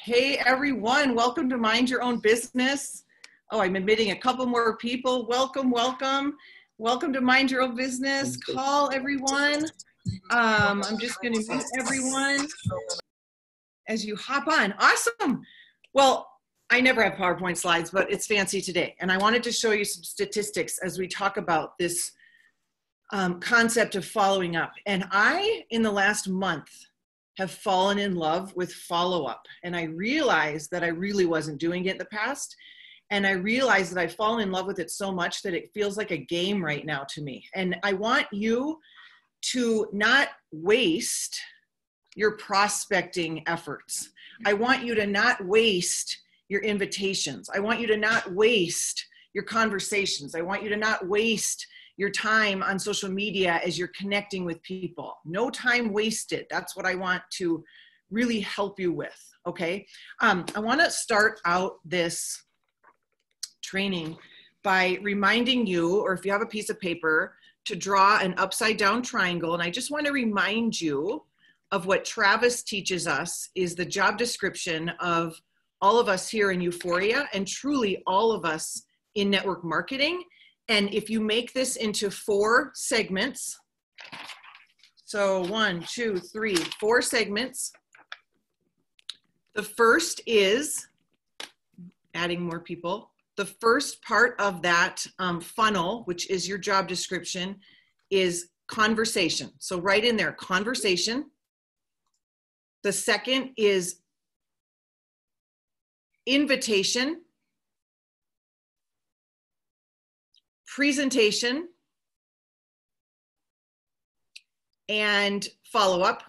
Hey everyone, welcome to Mind Your Own Business. Oh, I'm admitting a couple more people. Welcome, welcome. Welcome to Mind Your Own Business. Call everyone. I'm just going to mute everyone as you hop on. Awesome. Well, I never have PowerPoint slides, but it's fancy today. And I wanted to show you some statistics as we talk about this concept of following up. And I, in the last month, have fallen in love with follow-up. And I realized that I really wasn't doing it in the past. And I realized that I've fallen in love with it so much that it feels like a game right now to me. And I want you to not waste your prospecting efforts. I want you to not waste your invitations. I want you to not waste your conversations. I want you to not waste your time on social media as you're connecting with people. No time wasted. That's what I want to really help you with, okay? I want to start out this training by reminding you, or if you have a piece of paper, to draw an upside down triangle. And I just want to remind you of what Travis teaches us is the job description of all of us here in Euphoria and truly all of us in network marketing. And if you make this into 4 segments, so 1, 2, 3, 4 segments. The first is adding more people. The first part of that funnel, which is your job description, is conversation. So right in there, conversation. The second is invitation, presentation, and follow-up.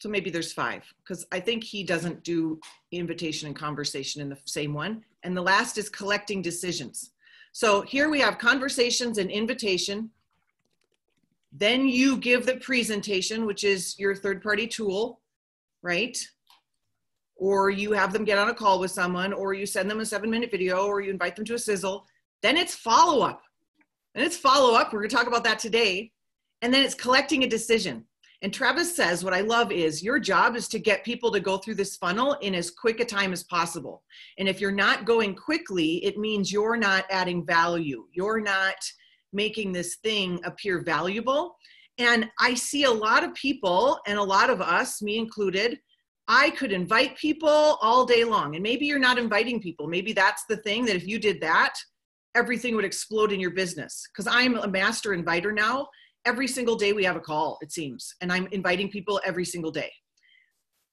So maybe there's 5, because I think he doesn't do invitation and conversation in the same one. And the last is collecting decisions. So here we have conversations and invitation. Then you give the presentation, which is your third-party tool, right? Or you have them get on a call with someone, or you send them a 7-minute video, or you invite them to a sizzle. Then it's follow-up. And it's follow-up. We're going to talk about that today. And then it's collecting a decision. And Travis says, what I love is your job is to get people to go through this funnel in as quick a time as possible. And if you're not going quickly, it means you're not adding value. You're not making this thing appear valuable. And I see a lot of people, and a lot of us, me included, I could invite people all day long. And maybe you're not inviting people. Maybe that's the thing, that if you did that, everything would explode in your business. Because I'm a master inviter now. Every single day we have a call, it seems. And I'm inviting people every single day.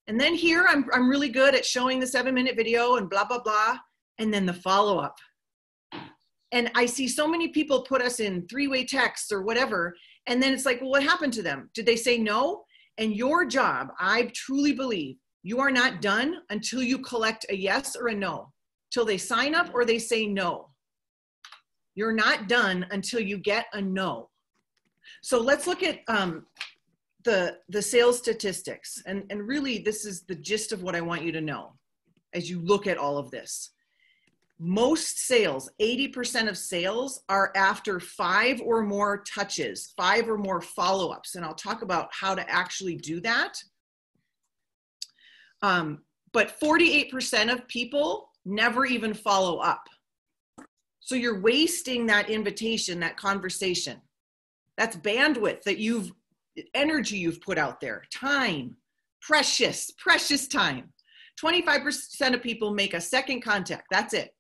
And then here, I'm really good at showing the 7-minute video and blah, blah, blah. And then the follow-up. And I see so many people put us in 3-way texts or whatever. And then it's like, well, what happened to them? Did they say no? And your job, I truly believe, you are not done until you collect a yes or a no. Till they sign up or they say no. You're not done until you get a no. So let's look at the sales statistics. And really, this is the gist of what I want you to know as you look at all of this. Most sales, 80% of sales, are after 5 or more touches, 5 or more follow-ups. And I'll talk about how to actually do that. But 48% of people never even follow up. So you're wasting that invitation, that conversation. That's bandwidth that energy you've put out there, time, precious time. 25% of people make a second contact. That's it.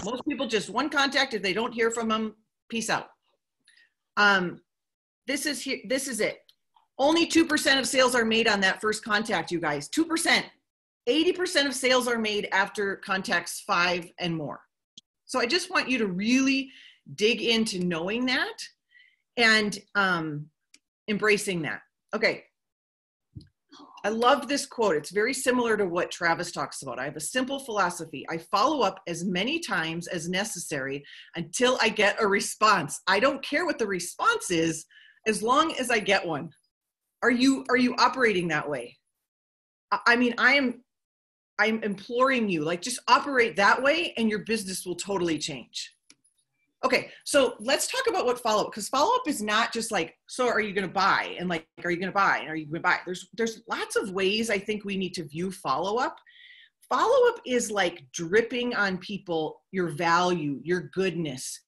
Most people just one contact. If they don't hear from them, peace out. This is it. Only 2% of sales are made on that first contact, you guys. 2%. 80% of sales are made after contacts 5 and more. So I just want you to really dig into knowing that and embracing that. Okay. I love this quote. It's very similar to what Travis talks about. I have a simple philosophy. I follow up as many times as necessary until I get a response. I don't care what the response is as long as I get one. Are you operating that way? I mean, I'm imploring you, like, just operate that way and your business will totally change. Okay, so let's talk about what follow-up, because follow-up is not just like, so are you going to buy? And like, are you going to buy? And are you going to buy? There's lots of ways I think we need to view follow-up. Follow-up is like dripping on people your value, your goodness,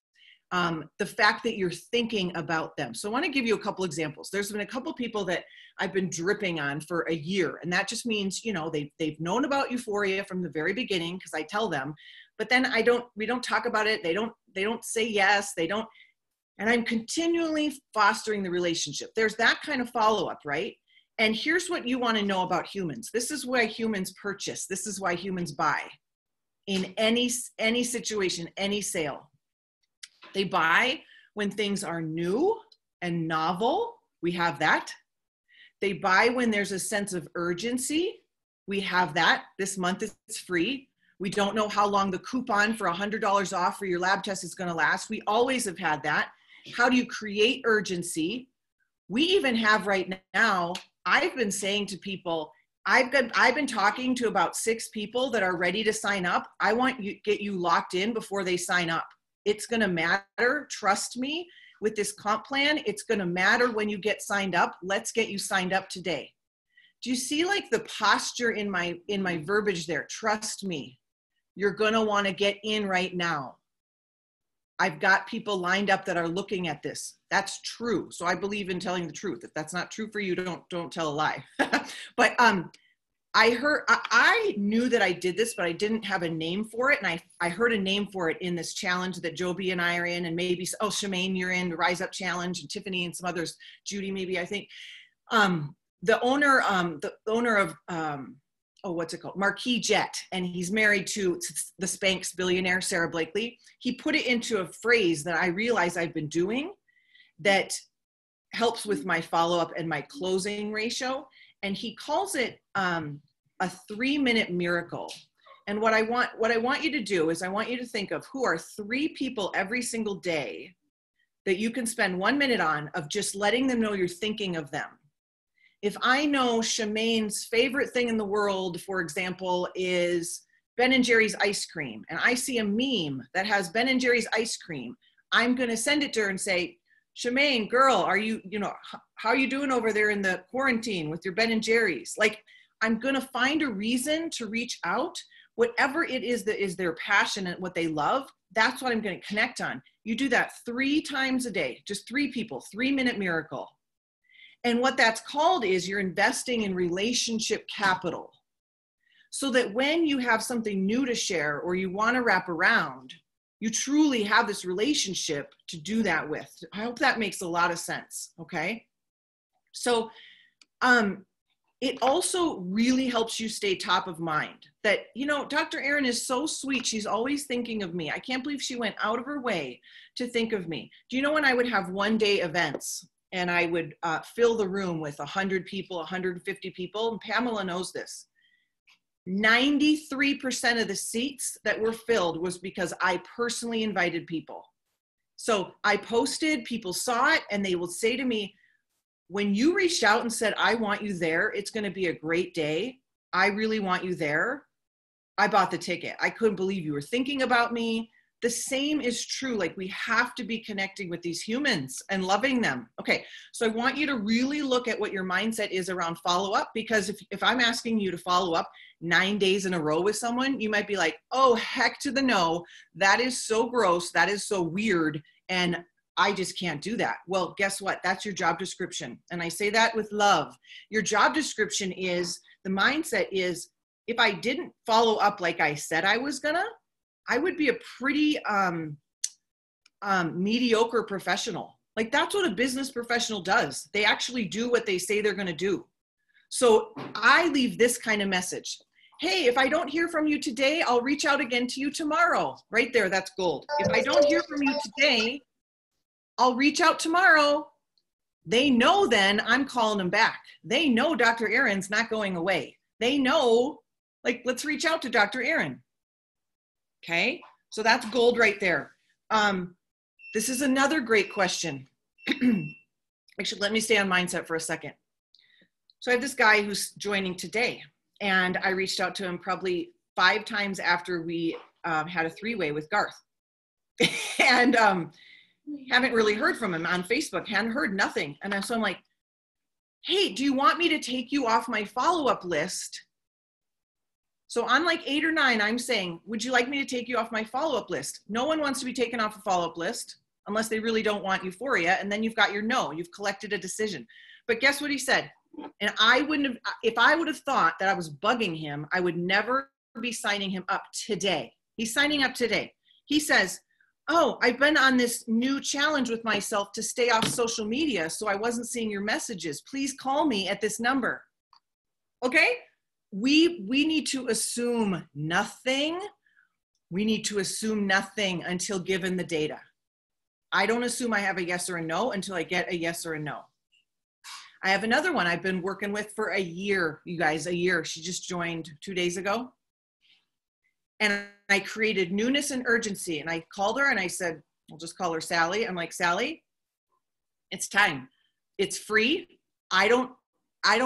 the fact that you're thinking about them. So I want to give you a couple examples. There's been a couple people that I've been dripping on for a year. And that just means, you know, they've known about Euphoria from the very beginning, because I tell them, but then we don't talk about it. They don't say yes, and I'm continually fostering the relationship. There's that kind of follow-up, right? And here's what you want to know about humans. This is why humans purchase. This is why humans buy in any situation, any sale. They buy when things are new and novel. We have that. They buy when there's a sense of urgency. We have that. This month it's free. We don't know how long the coupon for $100 off for your lab test is going to last. We always have had that. How do you create urgency? We even have right now, I've been saying to people, I've been talking to about 6 people that are ready to sign up. I want you get you locked in before they sign up. It's going to matter. Trust me, with this comp plan, it's going to matter when you get signed up. Let's get you signed up today. Do you see like the posture in my verbiage there? Trust me. You're going to want to get in right now. I've got people lined up that are looking at this. That's true. So I believe in telling the truth. If that's not true for you, don't tell a lie. But I knew that I did this, but I didn't have a name for it. And I heard a name for it in this challenge that Joby and I are in, and maybe, oh, Shemaine, you're in the Rise Up Challenge, and Tiffany and some others, Judy, maybe, I think. The owner of, what's it called? Marquis Jet. And he's married to the Spanx billionaire, Sarah Blakely. He put it into a phrase that I realize I've been doing that helps with my follow-up and my closing ratio. And he calls it a 3-minute miracle. And what I want you to do is I want you to think of who are 3 people every single day that you can spend 1 minute on, of just letting them know you're thinking of them. If I know Shemaine's favorite thing in the world, for example, is Ben & Jerry's ice cream, and I see a meme that has Ben & Jerry's ice cream, I'm going to send it to her and say, Shemaine, girl, how are you doing over there in the quarantine with your Ben & Jerry's? Like, I'm going to find a reason to reach out. Whatever it is that is their passion and what they love, that's what I'm going to connect on. You do that 3 times a day, just 3 people, 3-minute miracle. And what that's called is you're investing in relationship capital, so that when you have something new to share or you want to wrap around, you truly have this relationship to do that with. I hope that makes a lot of sense. Okay. So, it also really helps you stay top of mind that, Dr. Erin is so sweet. She's always thinking of me. I can't believe she went out of her way to think of me. Do you know when I would have one-day events and I would fill the room with 100 people, 150 people, and Pamela knows this, 93% of the seats that were filled was because I personally invited people. So I posted, people saw it, and they will say to me, when you reached out and said, I want you there, it's going to be a great day, I really want you there, I bought the ticket. I couldn't believe you were thinking about me. The same is true. Like, we have to be connecting with these humans and loving them. Okay, so I want you to really look at what your mindset is around follow-up, because if I'm asking you to follow up 9 days in a row with someone, you might be like, oh, heck to the no. That is so gross. That is so weird. And I just can't do that. Well, guess what? That's your job description. And I say that with love. Your job description is, the mindset is, if I didn't follow up like I said I was gonna, I would be a pretty mediocre professional. Like, that's what a business professional does. They actually do what they say they're gonna do. So I leave this kind of message. Hey, if I don't hear from you today, I'll reach out again to you tomorrow. Right there, that's gold. If I don't hear from you today, I'll reach out tomorrow. They know then I'm calling them back. They know Dr. Erin's not going away. They know, like, let's reach out to Dr. Erin. Okay, so that's gold right there. This is another great question. Actually, let me stay on mindset for a second. So I have this guy who's joining today, and I reached out to him probably 5 times after we had a 3-way with Garth. And haven't really heard from him on Facebook, hadn't heard nothing. And so I'm like, hey, do you want me to take you off my follow-up list? So on like 8 or 9, I'm saying, would you like me to take you off my follow-up list? No one wants to be taken off a follow-up list unless they really don't want Euphoria. And then you've got your no, you've collected a decision. But guess what he said? And I wouldn't have, if I would have thought that I was bugging him, I would never be signing him up today. He's signing up today. He says, oh, I've been on this new challenge with myself to stay off social media, so I wasn't seeing your messages. Please call me at this number. Okay? We need to assume nothing. We need to assume nothing until given the data. I don't assume I have a yes or a no until I get a yes or a no. I have another one I've been working with for a year, you guys, a year. She just joined 2 days ago. And I created newness and urgency. And I called her and I said, we'll just call her Sally. I'm like, Sally, it's time. It's free. I don't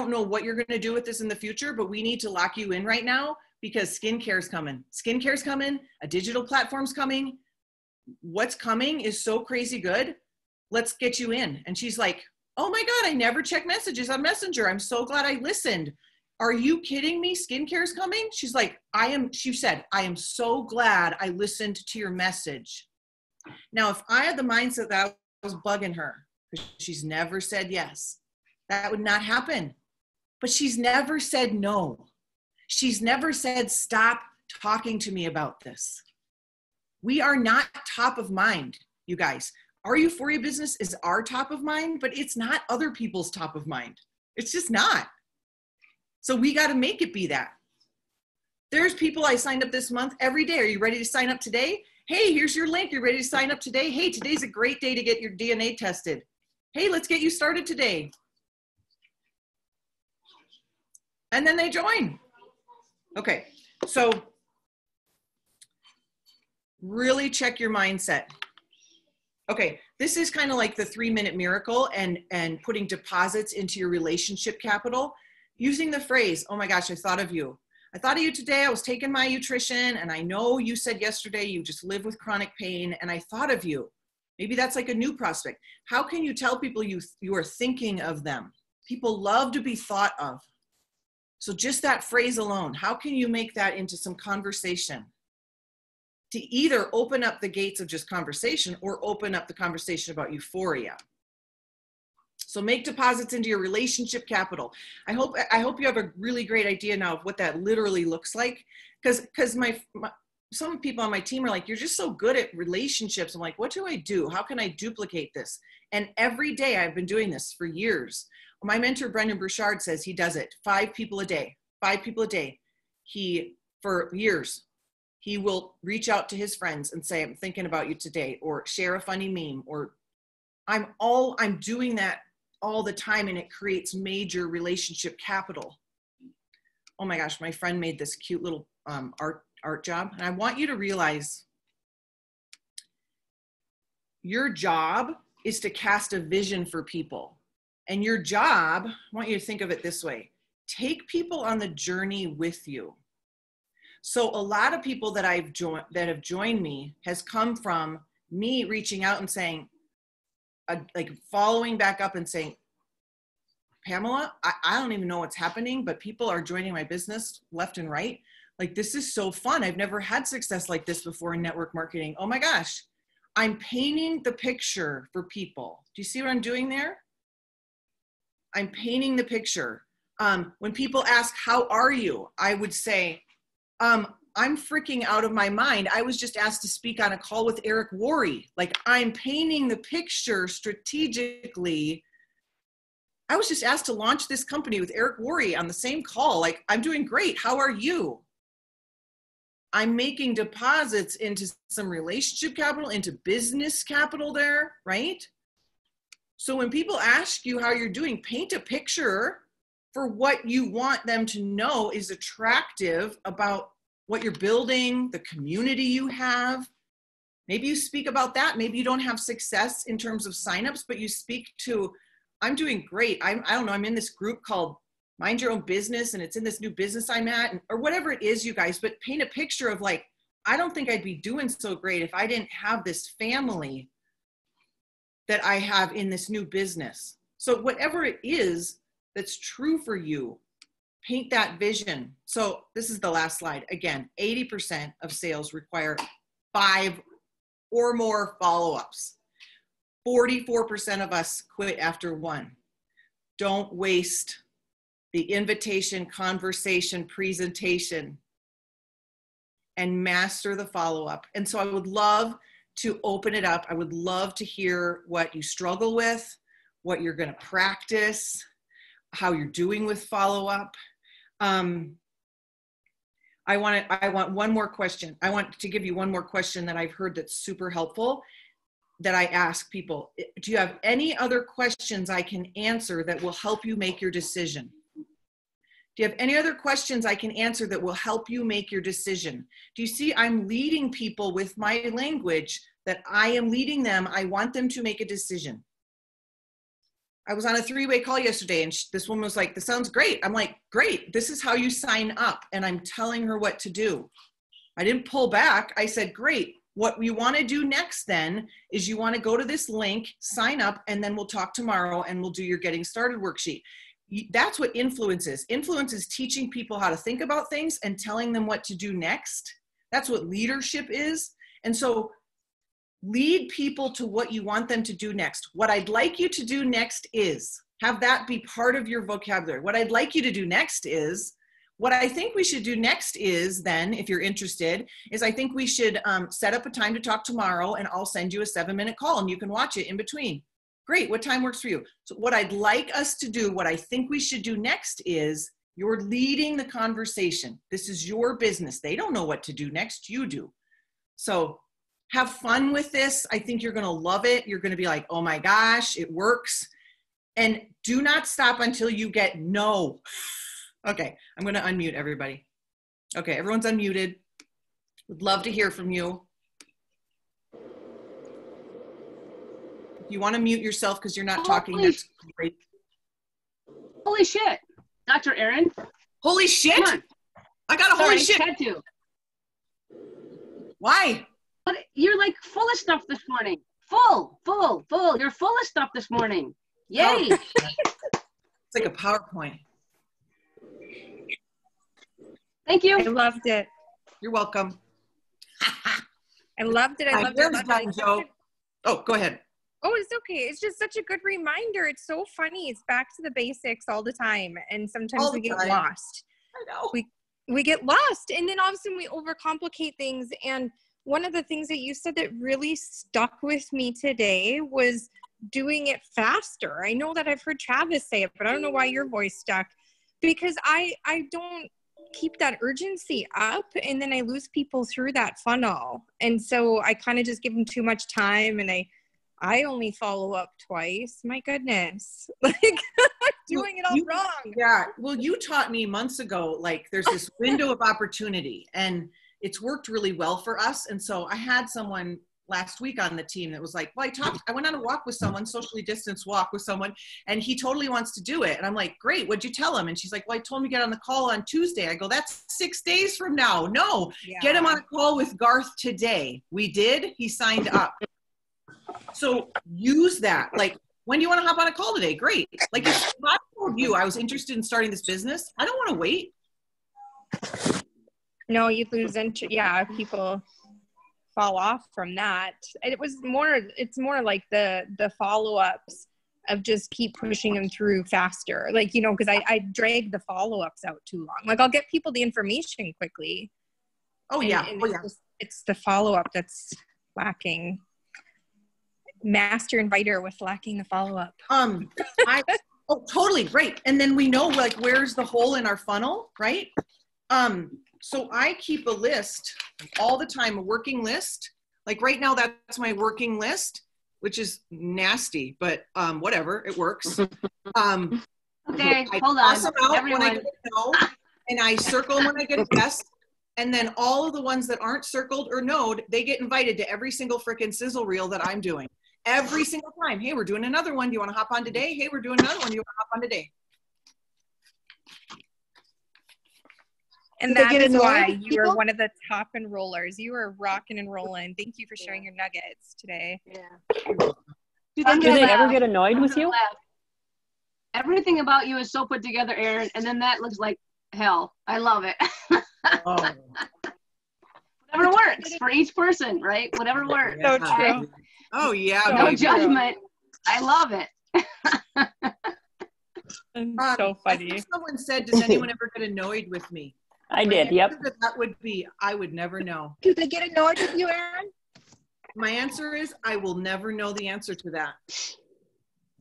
know what you're going to do with this in the future, but we need to lock you in right now because skincare is coming. Skincare is coming. A digital platform's coming. What's coming is so crazy good. Let's get you in. And she's like, oh my God, I never check messages on Messenger. I'm so glad I listened. Are you kidding me? Skincare is coming? She's like, she said, I am so glad I listened to your message. Now, if I had the mindset that I was bugging her, because she's never said yes, that would not happen. But she's never said no. She's never said, stop talking to me about this. We are not top of mind, you guys. Our Euphoria business is our top of mind, but it's not other people's top of mind. It's just not. So we got to make it be that. There's people I signed up this month every day. Are you ready to sign up today? Hey, here's your link. You're ready to sign up today? Hey, today's a great day to get your DNA tested. Hey, let's get you started today. And then they join. Okay, so really check your mindset. Okay, this is kind of like the 3-minute miracle and putting deposits into your relationship capital. Using the phrase, oh my gosh, I thought of you. I thought of you today. I was taking my nutrition and I know you said yesterday you just live with chronic pain and I thought of you. Maybe that's like a new prospect. How can you tell people you are thinking of them? People love to be thought of. So just that phrase alone, how can you make that into some conversation? To either open up the gates of just conversation or open up the conversation about euphoria. So make deposits into your relationship capital. I hope you have a really great idea now of what that literally looks like. Because some people on my team are like, you're just so good at relationships. I'm like, what do I do? How can I duplicate this? And every day I've been doing this for years. My mentor, Brendan Burchard, says he does it 5 people a day, 5 people a day. For years, he will reach out to his friends and say, I'm thinking about you today, or share a funny meme, or I'm doing that all the time, and it creates major relationship capital. Oh my gosh, my friend made this cute little art job. And I want you to realize your job is to cast a vision for people. And your job, I want you to think of it this way, take people on the journey with you. So a lot of people that have joined me has come from me reaching out and saying, like following back up and saying, Pamela, I don't even know what's happening, but people are joining my business left and right. Like, this is so fun. I've never had success like this before in network marketing. Oh my gosh, I'm painting the picture for people. Do you see what I'm doing there? I'm painting the picture. When people ask, how are you? I would say, I'm freaking out of my mind. I was just asked to speak on a call with Eric Worre. Like, I'm painting the picture strategically. I was just asked to launch this company with Eric Worre on the same call. Like, I'm doing great. How are you? I'm making deposits into some relationship capital, into business capital there, right? So when people ask you how you're doing, paint a picture for what you want them to know is attractive about what you're building, the community you have. Maybe you speak about that. Maybe you don't have success in terms of signups, but you speak to, I'm doing great. I don't know, I'm in this group called Mind Your Own Business, and it's in this new business I'm at, or whatever it is, you guys, but paint a picture of like, I don't think I'd be doing so great if I didn't have this family that I have in this new business. So whatever it is that's true for you, paint that vision. So this is the last slide. Again, 80% of sales require 5 or more follow-ups. 44% of us quit after 1. Don't waste the invitation, conversation, presentation, and master the follow-up. And so I would love to open it up. I would love to hear what you struggle with, what you're going to practice, how you're doing with follow-up. I want one more question. I want to give you one more question that I've heard that's super helpful that I ask people. Do you have any other questions I can answer that will help you make your decision? Do you have any other questions I can answer that will help you make your decision? Do you see I'm leading people with my language that I am leading them. I want them to make a decision. I was on a 3-way call yesterday and this woman was like, this sounds great. I'm like, great. This is how you sign up. And I'm telling her what to do. I didn't pull back. I said, great. What you want to do next then is you want to go to this link, sign up, and then we'll talk tomorrow and we'll do your getting started worksheet. That's what influence is. Influence is teaching people how to think about things and telling them what to do next. That's what leadership is. And so lead people to what you want them to do next. What I'd like you to do next is, have that be part of your vocabulary. What I'd like you to do next is, what I think we should do next is then, if you're interested, is I think we should set up a time to talk tomorrow and I'll send you a 7-minute call and you can watch it in between. Great, what time works for you? So what I'd like us to do, what I think we should do next is, you're leading the conversation. This is your business. They don't know what to do next, you do. So have fun with this. I think you're gonna love it. You're gonna be like, oh my gosh, it works. And do not stop until you get no. Okay, I'm gonna unmute everybody. Okay, everyone's unmuted. Would love to hear from you. If you wanna mute yourself because you're not talking, that's great. Holy shit, Dr. Erin. Holy shit? I got a holy shit. Had to. Why? But you're like full of stuff this morning. Full. You're full of stuff this morning. Yay. Oh. It's like a PowerPoint. Thank you. I loved it. You're welcome. I loved it. I loved it. Done, Joe. Oh, go ahead. Oh, it's okay. It's just such a good reminder. It's so funny. It's back to the basics all the time. And sometimes we get lost. I know. We get lost. And then all of a sudden we overcomplicate things. And one of the things that you said that really stuck with me today was doing it faster. I know that I've heard Travis say it, but I don't know why your voice stuck. Because I don't keep that urgency up, and then I lose people through that funnel. And so I kind of just give them too much time, and I only follow up twice. My goodness. Like, I'm doing it all wrong. Yeah. Well, you taught me months ago, like there's this window of opportunity, and it's worked really well for us. And so I had someone last week on the team that was like, well, I went on a walk with someone, socially distanced walk with someone, and he totally wants to do it. And I'm like, great, what'd you tell him? And she's like, well, I told him to get on the call on Tuesday. I go, that's 6 days from now. No, yeah. Get him on a call with Garth today. We did, he signed up. So use that. Like, when do you want to hop on a call today? Great. Like, if I told you I was interested in starting this business, I don't want to wait. No, you lose interest. Yeah, people fall off from that. It's more like the follow-ups of just keep pushing them through faster. Like, you know, because I drag the follow-ups out too long. Like, I'll get people the information quickly. Oh, yeah. It's the follow-up that's lacking. Master inviter with lacking the follow-up. Oh, totally. Right. And then we know, like, where's the hole in our funnel, right? So I keep a list all the time, a working list. Like right now, that's my working list, which is nasty, but whatever, it works. Okay, hold on. Everyone. When I get a no, and I circle them when I get a yes. And then all of the ones that aren't circled or no'd, they get invited to every single freaking sizzle reel that I'm doing. Every single time. Hey, we're doing another one. Do you want to hop on today? Hey, we're doing another one. Do you want to hop on today? And Did they that get is annoyed why with you are people? one of the top enrollers. You are rocking and rolling. Thank you for sharing your nuggets today. Yeah. Do they ever get annoyed with you? Everything about you is so put together, Erin, and then that looks like hell. I love it. Oh, Whatever works for each person, right? Whatever works. So yeah. true. Oh yeah. So No baby. judgment. I love it. So I funny. think someone said, does anyone ever get annoyed with me? I My did, yep. answer to that would be, I would never know. Do they get annoyed with you, Erin? My answer is, I will never know the answer to that.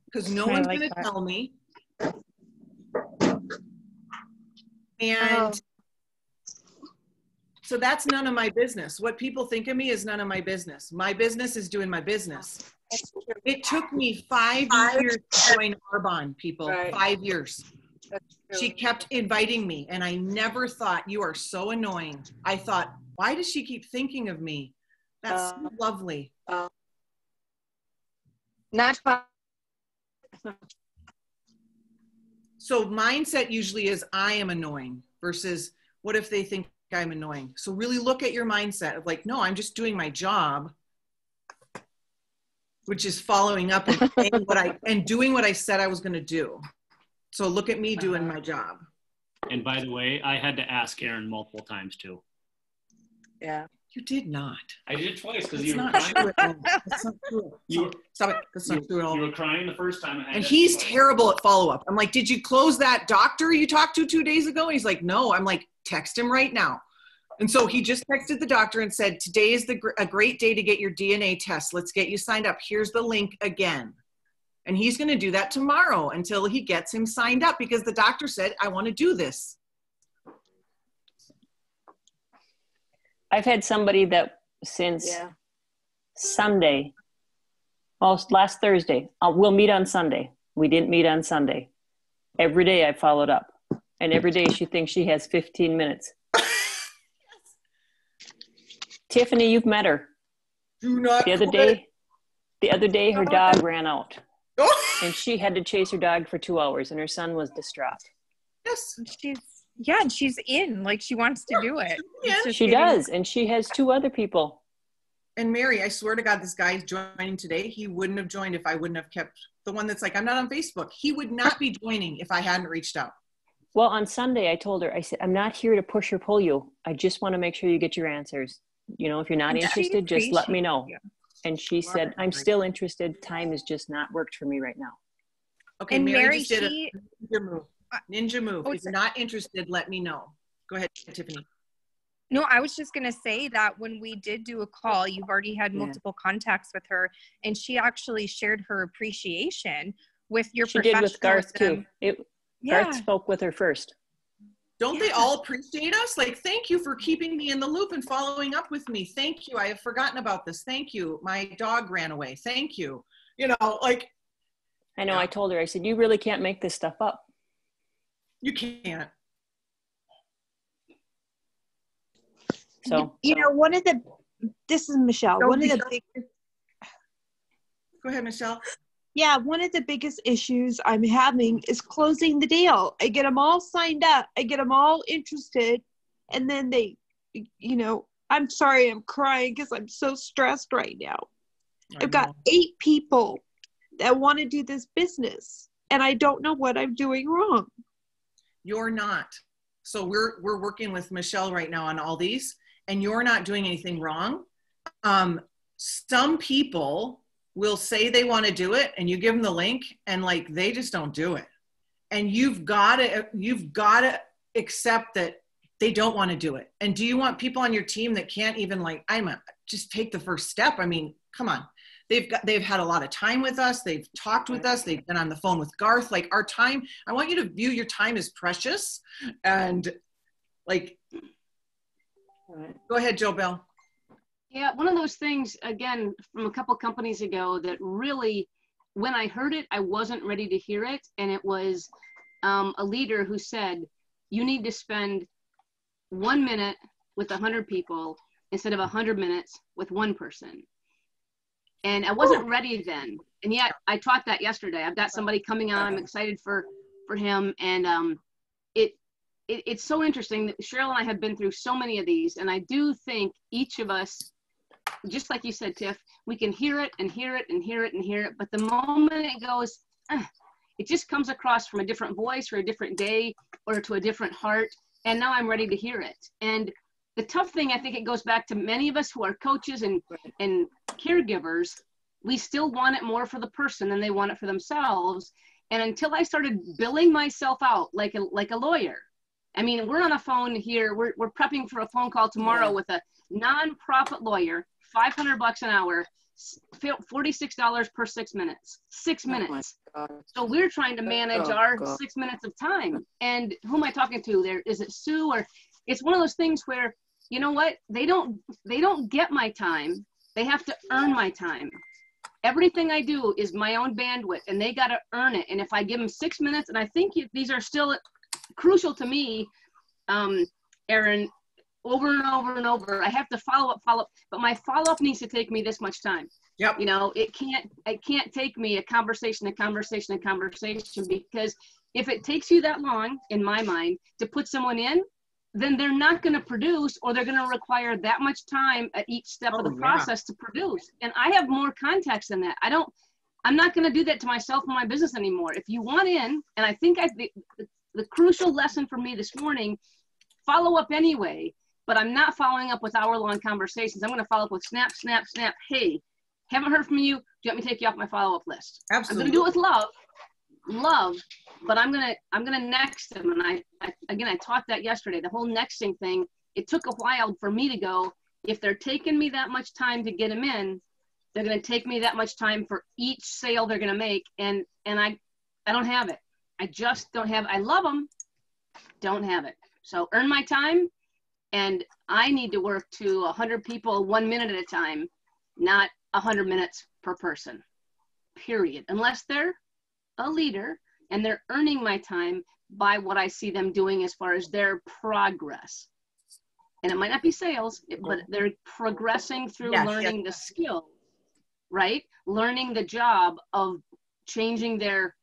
Because no I one's like going to that. tell me. And so that's none of my business. What people think of me is none of my business. My business is doing my business. It took me 5 years to join Arbonne, people. Right. 5 years. That's true. She kept inviting me, and I never thought, you are so annoying. I thought, why does she keep thinking of me? That's so lovely. Not fun. So mindset usually is, I am annoying versus what if they think I'm annoying? So really look at your mindset of like, no, I'm just doing my job, which is following up and saying doing what I said I was going to do. So look at me doing my job. And by the way, I had to ask Erin multiple times too. Yeah. You did not. I did it twice because That's you were not crying. true at all. That's not true. You were, Stop it. That's not true at all. you were crying the first time. I had And to he's ask you. terrible at follow-up. I'm like, did you close that doctor you talked to 2 days ago? And he's like, no. I'm like, text him right now. And so he just texted the doctor and said, today is a great day to get your DNA test. Let's get you signed up. Here's the link again. And he's going to do that tomorrow until he gets him signed up because the doctor said, I want to do this. I've had somebody that since Sunday, well, last Thursday, we'll meet on Sunday. We didn't meet on Sunday. Every day I followed up. And every day she thinks she has 15 minutes. Tiffany, you've met her. Do not The other day her dog ran out. Oh, And she had to chase her dog for 2 hours and her son was distraught. yes. And she's in, like she wants to do it. Yeah. It's just She getting- does. And she has 2 other people. And Mary, I swear to God, this guy's joining today. He wouldn't have joined if I wouldn't have kept the one that's like, I'm not on Facebook. He would not be joining if I hadn't reached out. Well, on Sunday, I told her, I said, I'm not here to push or pull you. I just want to make sure you get your answers. You know, if you're not And she interested, just let me know. appreciates And she said, I'm still interested. Time has just not worked for me right now. Okay, And Mary, Mary, just did she, a ninja move. Ninja move. Oh, If you're not interested, let me know. Go ahead, Tiffany. no, I was just going to say that when we did do a call, you've already had multiple contacts with her, and she actually shared her appreciation with your She did with Garth too. professionalism. Garth spoke with her first. Don't they all appreciate us? Like, thank you for keeping me in the loop and following up with me. Thank you. I have forgotten about this. Thank you. My dog ran away. Thank you. You know, like. I know, I told her, I said, you really can't make this stuff up. You can't. So, You know, this is Michelle. Don't One of be- the biggest, Go ahead, Michelle. one of the biggest issues I'm having is closing the deal. I get them all signed up. I get them all interested. And then they, I'm sorry, I'm crying because I'm so stressed right now. I've got 8 people that want to do this business, and I don't know what I'm doing wrong. You're not. So we're working with Michelle right now on all these, and you're not doing anything wrong. Some people will say they want to do it, and you give them the link, and like they just don't do it. And you've got to accept that they don't want to do it. And do you want people on your team that can't even just take the first step? I mean, come on. They've had a lot of time with us. They've talked with us. They've been on the phone with Garth. Like, our time, I want you to view your time as precious. And like, go ahead, Joe Bell. Yeah, one of those things, again, from a couple companies ago that really, when I heard it, I wasn't ready to hear it. And it was a leader who said, you need to spend 1 minute with 100 people instead of 100 minutes with one person. And I wasn't ready then. And yet I taught that yesterday. I've got somebody coming on. I'm excited for him. And it's so interesting that Cheryl and I have been through so many of these, and I do think each of us, just like you said, Tiff, we can hear it and hear it and hear it and hear it, but the moment it goes, it just comes across from a different voice or a different day or to a different heart, and now I'm ready to hear it. And the tough thing, I think it goes back to many of us who are coaches and caregivers, we still want it more for the person than they want it for themselves. And until I started billing myself out like a lawyer, I mean, we're on a phone here, we're prepping for a phone call tomorrow with a nonprofit lawyer, $500 an hour, $46 per 6 minutes, 6 minutes. So we're trying to manage our 6 minutes of time. And who am I talking to there? Is it Sue? Or it's one of those things where, you know what? They don't get my time. They have to earn my time. Everything I do is my own bandwidth, and they got to earn it. And if I give them 6 minutes, and I think these are still crucial to me, Aaron, over and over and over, I have to follow up, but my follow-up needs to take me this much time. Yep. You know, it can't take me a conversation, because if it takes you that long, in my mind, to put someone in, then they're not going to produce, or they're going to require that much time at each step of the process to produce. And I have more context than that. I'm not going to do that to myself and my business anymore. If you want in, and I think the crucial lesson for me this morning, follow up anyway, but I'm not following up with hour-long conversations. I'm going to follow up with snap, snap, snap. Hey, haven't heard from you. Do you want me to take you off my follow-up list? Absolutely. I'm going to do it with love, but I'm gonna next them. And I taught that yesterday. The whole nexting thing. It took a while for me to go. If they're taking me that much time to get them in, they're going to take me that much time for each sale they're going to make. And I don't have it. I just don't have. I love them. Don't have it. So earn my time. And I need to work to 100 people 1 minute at a time, not 100 minutes per person, period. Unless they're a leader and they're earning my time by what I see them doing as far as their progress. And it might not be sales, but they're progressing through learning the skill, right? Learning the job of changing their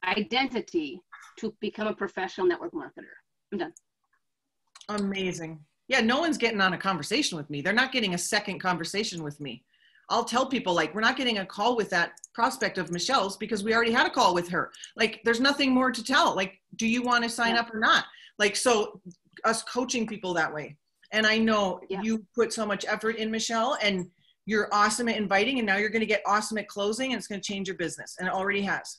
identity to become a professional network marketer. I'm done. Amazing. Yeah, no one's getting on a conversation with me. They're not getting a second conversation with me. I'll tell people, like, we're not getting a call with that prospect of Michelle's because we already had a call with her. Like, there's nothing more to tell. Like, do you want to sign up or not? Like, so us coaching people that way. And I know you put so much effort in, Michelle, and you're awesome at inviting, and now you're going to get awesome at closing, and it's going to change your business. And it already has.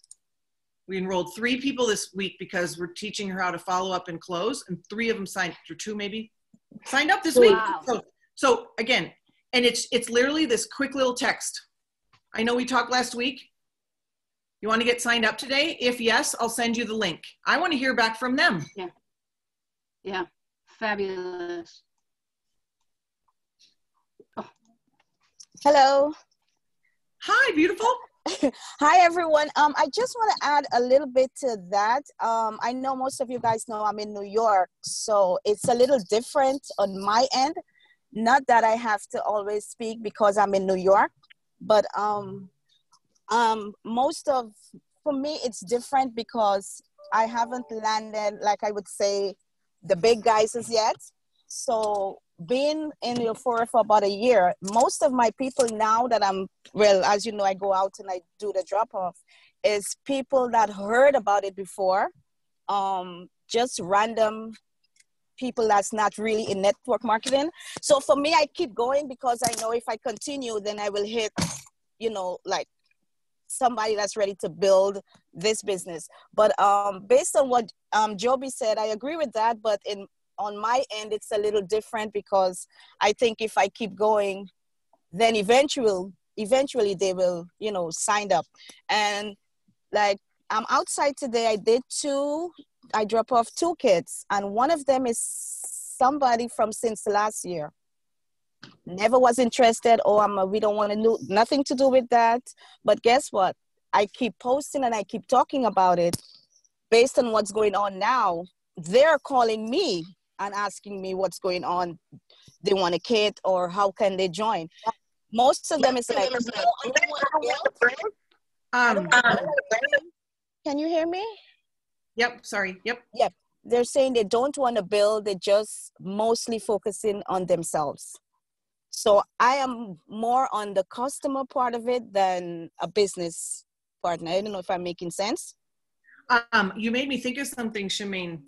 We enrolled 3 people this week because we're teaching her how to follow up and close, and 3 of them signed, or 2 maybe, signed up this week. So again, and it's literally this quick little text. I know we talked last week. You want to get signed up today? If yes, I'll send you the link. I want to hear back from them. Yeah, fabulous. Oh. Hello. Hi, beautiful. Hi, everyone. I just want to add a little bit to that. I know most of you guys know I'm in New York, so it's a little different on my end. Not that I have to always speak because I'm in New York, but for me, it's different because I haven't landed, like I would say, the big guys as yet. So being in Euphoria for about a year, most of my people now that as you know, I go out and I do the drop off, is people that heard about it before, just random people that's not really in network marketing. So for me, I keep going because I know if I continue, then I will hit, like somebody that's ready to build this business. But based on what Joby said, I agree with that. But on my end, it's a little different because I think if I keep going, then eventually they will, sign up. And like I'm outside today, I drop off 2 kids, and one of them is somebody from since last year. Never was interested. We don't want to do nothing to do with that. But guess what? I keep posting and I keep talking about it. Based on what's going on now, they're calling me and asking me what's going on. They want a kid or how can they join? Most of them is like, can you hear me? Yep. Sorry. Yep. Yep. They're saying they don't want to build. They're just mostly focusing on themselves. So I am more on the customer part of it than a business partner. I don't know if I'm making sense. You made me think of something, Shemaine.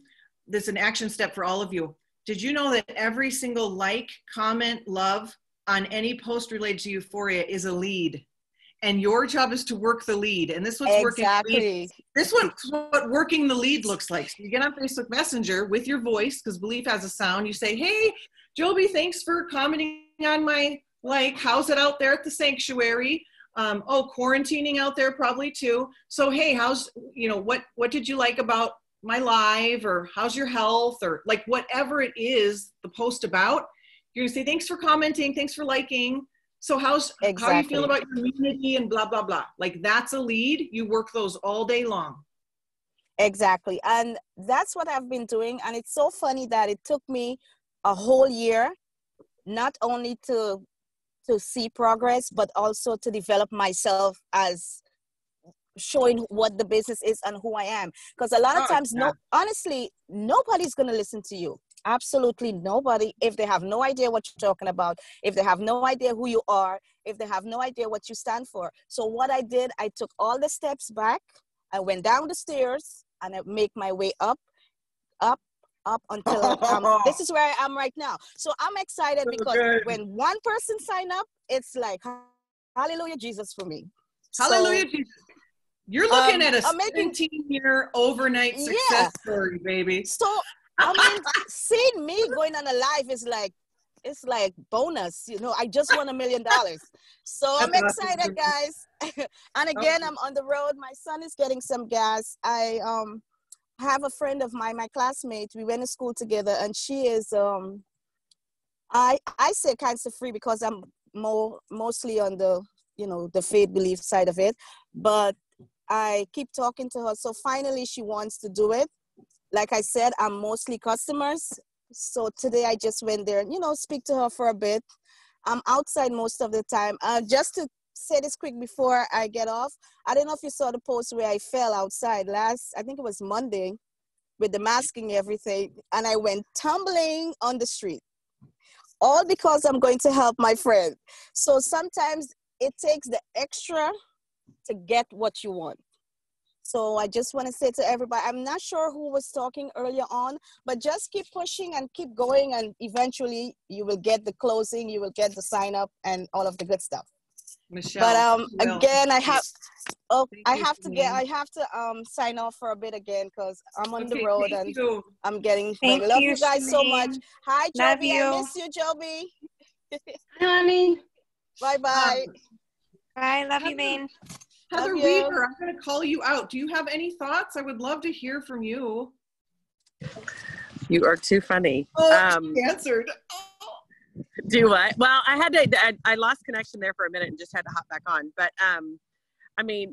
This is an action step for all of you. Did you know that every single like, comment, love on any post related to Euphoria is a lead? And your job is to work the lead. And this was Exactly. This is what working the lead looks like. So you get on Facebook Messenger with your voice, because Believe has a sound. You say, hey, Joby, thanks for commenting on my like. How's it out there at the sanctuary? Oh, quarantining out there probably too. So, hey, how's, what did you like about my live, or how's your health, or like whatever it is, the post about, you're gonna say, thanks for commenting, thanks for liking. So how you feel about your community and blah, blah, blah. Like that's a lead. You work those all day long. Exactly. And that's what I've been doing. And it's so funny that it took me a whole year, not only to see progress, but also to develop myself as showing what the business is and who I am. Because a lot of times, honestly, nobody's going to listen to you. Absolutely nobody. If they have no idea what you're talking about, if they have no idea who you are, if they have no idea what you stand for. So what I did, I took all the steps back. I went down the stairs and I make my way up until this is where I am right now. So I'm excited because when one person sign up, it's like, hallelujah, Jesus for me. Hallelujah, Jesus. You're looking at a 17-year overnight success story, baby. So, I mean, seeing me going on a live is like, it's like bonus, I just won $1 million. So I'm excited, guys. And again, I'm on the road. My son is getting some gas. I have a friend of mine, my classmate, we went to school together, and she is, I say cancer-free because I'm mostly on the, the faith belief side of it. But I keep talking to her. So finally she wants to do it. Like I said, I'm mostly customers. So today I just went there and, speak to her for a bit. I'm outside most of the time. Just to say this quick before I get off, I don't know if you saw the post where I fell outside I think it was Monday, with the masking and everything. And I went tumbling on the street. All because I'm going to help my friend. So sometimes it takes the extra to get what you want. So I just want to say to everybody, I'm not sure who was talking earlier on, but just keep pushing and keep going, and eventually you will get the closing, you will get the sign up and all of the good stuff. Michelle, but again, I have to sign off for a bit again because I'm on the road and I'm getting. Love you guys so much. Hi, Joby. I miss you, Joby. Hi, honey. Bye bye. Bye. Love you, Maine. Heather Weaver, I'm going to call you out. Do you have any thoughts? I would love to hear from you. You are too funny. She answered. Do what? Well, I lost connection there for a minute and just had to hop back on. But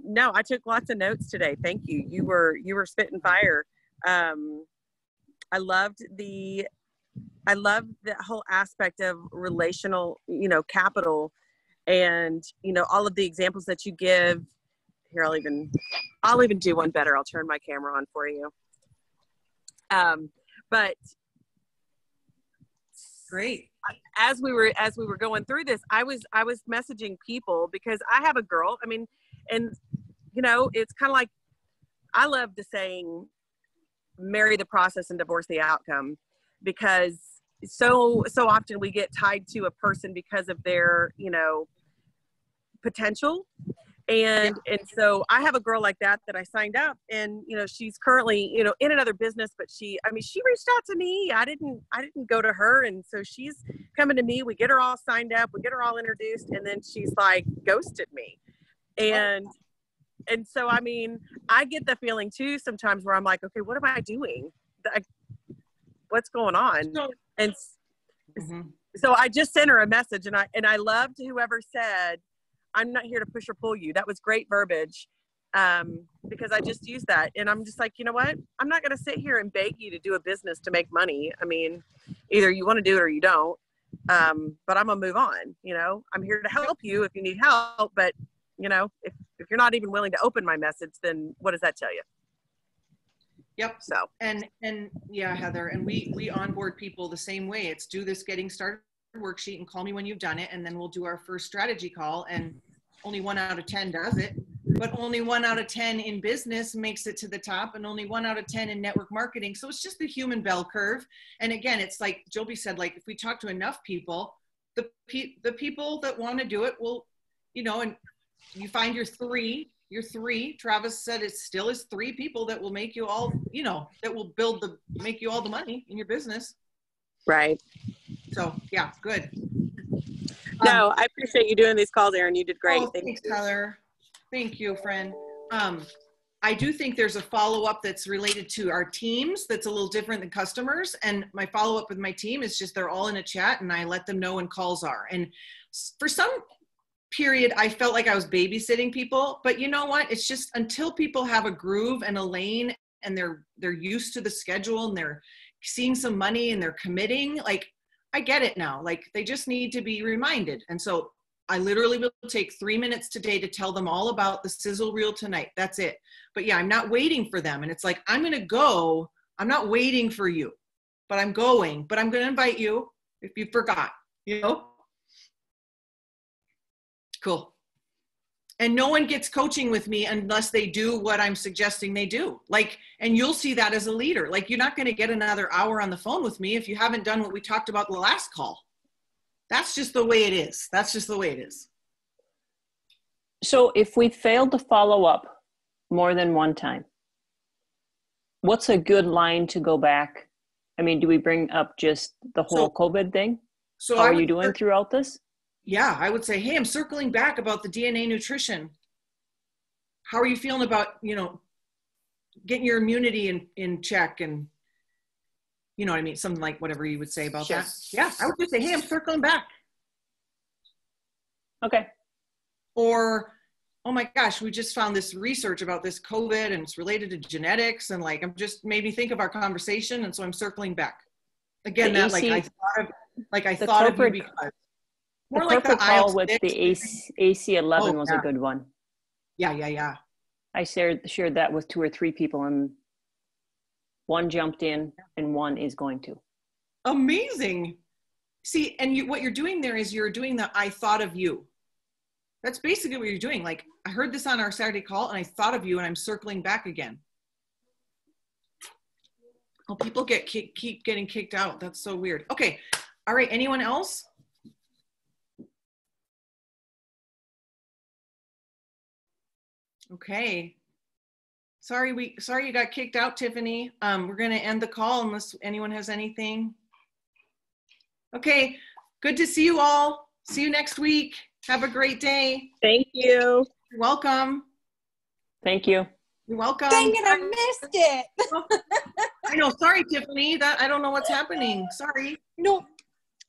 no, I took lots of notes today. Thank you. You were spitting fire. I loved the whole aspect of relational, capital, and all of the examples that you give. Here, I'll even do one better. I'll turn my camera on for you. But great. As we were going through this, I was messaging people because I have a girl. I mean, and it's kind of like, I love the saying, marry the process and divorce the outcome, because so often we get tied to a person because of their, potential. And so I have a girl like that I signed up, and, she's currently, in another business, but she reached out to me. I didn't go to her. And so she's coming to me. We get her all signed up, we get her all introduced, and then she's like ghosted me. And so, I mean, I get the feeling too sometimes where I'm like, okay, what am I doing? What's going on? And so I just sent her a message, and I loved whoever said, I'm not here to push or pull you. That was great verbiage, because I just used that. And I'm just like, you know what? I'm not going to sit here and beg you to do a business to make money. I mean, either you want to do it or you don't. But I'm going to move on. I'm here to help you if you need help. But, if you're not even willing to open my message, then what does that tell you? Yep. So, and yeah, Heather, and we onboard people the same way. It's do this getting started worksheet and call me when you've done it, and then we'll do our first strategy call, and only 1 out of 10 does it, but only 1 out of 10 in business makes it to the top, and only 1 out of 10 in network marketing. So it's just the human bell curve. And again, it's like Joby said, like if we talk to enough people, the people that want to do it will, you know, and you find your three. Travis said it still is 3 people that will make you all, you know, that will make you all the money in your business. right. So yeah, good. No, I appreciate you doing these calls, Erin. You did great. Oh, thanks, Tyler. Thank you, friend. I do think there's a follow-up that's related to our teams that's a little different than customers. And my follow-up with my team is just they're all in a chat and I let them know when calls are. And for some period, I felt like I was babysitting people. But you know what? It's just until people have a groove and a lane and they're used to the schedule and they're seeing some money and they're committing, like, I get it now. Like, they just need to be reminded. And so I literally will take 3 minutes today to tell them all about the sizzle reel tonight. That's it. But yeah, I'm not waiting for them. And it's like, I'm going to go. I'm not waiting for you, but I'm going. But I'm going to invite you if you forgot, you know? Cool. And no one gets coaching with me unless they do what I'm suggesting they do. Like, and you'll see that as a leader. Like, you're not going to get another hour on the phone with me if you haven't done what we talked about in the last call. That's just the way it is. That's just the way it is. So if we failed to follow up more than one time, what's a good line to go back? I mean, do we bring up just the whole COVID thing? So how are you doing throughout this? Yeah, I would say, hey, I'm circling back about the DNA nutrition. How are you feeling about, you know, getting your immunity in check, and you know what I mean? Something like whatever you would say about Sure. that. Yeah, I would just say, hey, I'm circling back. Okay. Or, oh my gosh, we just found this research about this COVID and it's related to genetics, and like, I'm just made me think of our conversation, and so I'm circling back. Again, The that AC I thought of you because more the like the corporate call IL-6 with the AC11 was yeah. a good one. Yeah. I shared that with 2 or 3 people, and one jumped in and one is going to. Amazing. See, and what you're doing there is you're doing the I thought of you. That's basically what you're doing. Like, I heard this on our Saturday call and I thought of you, and I'm circling back again. Oh, people keep getting kicked out. That's so weird. Okay. All right. Anyone else? Okay. Sorry you got kicked out, Tiffany. We're going to end the call unless anyone has anything. Okay. Good to see you all. See you next week. Have a great day. Thank you. You're welcome. Thank you. You're welcome. Dang it, I missed it. I know. Sorry, Tiffany. I don't know what's happening. Sorry. No,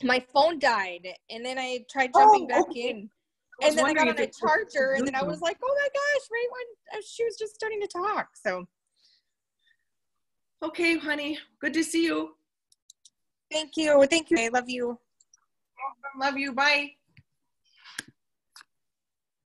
my phone died, and then I tried jumping back okay. in, and then I got on a if it was charger, and then I Zoom. was like, "Oh my gosh!" Right when she was just starting to talk. So, Okay, honey. Good to see you. thank you. I love you. Love you. Bye.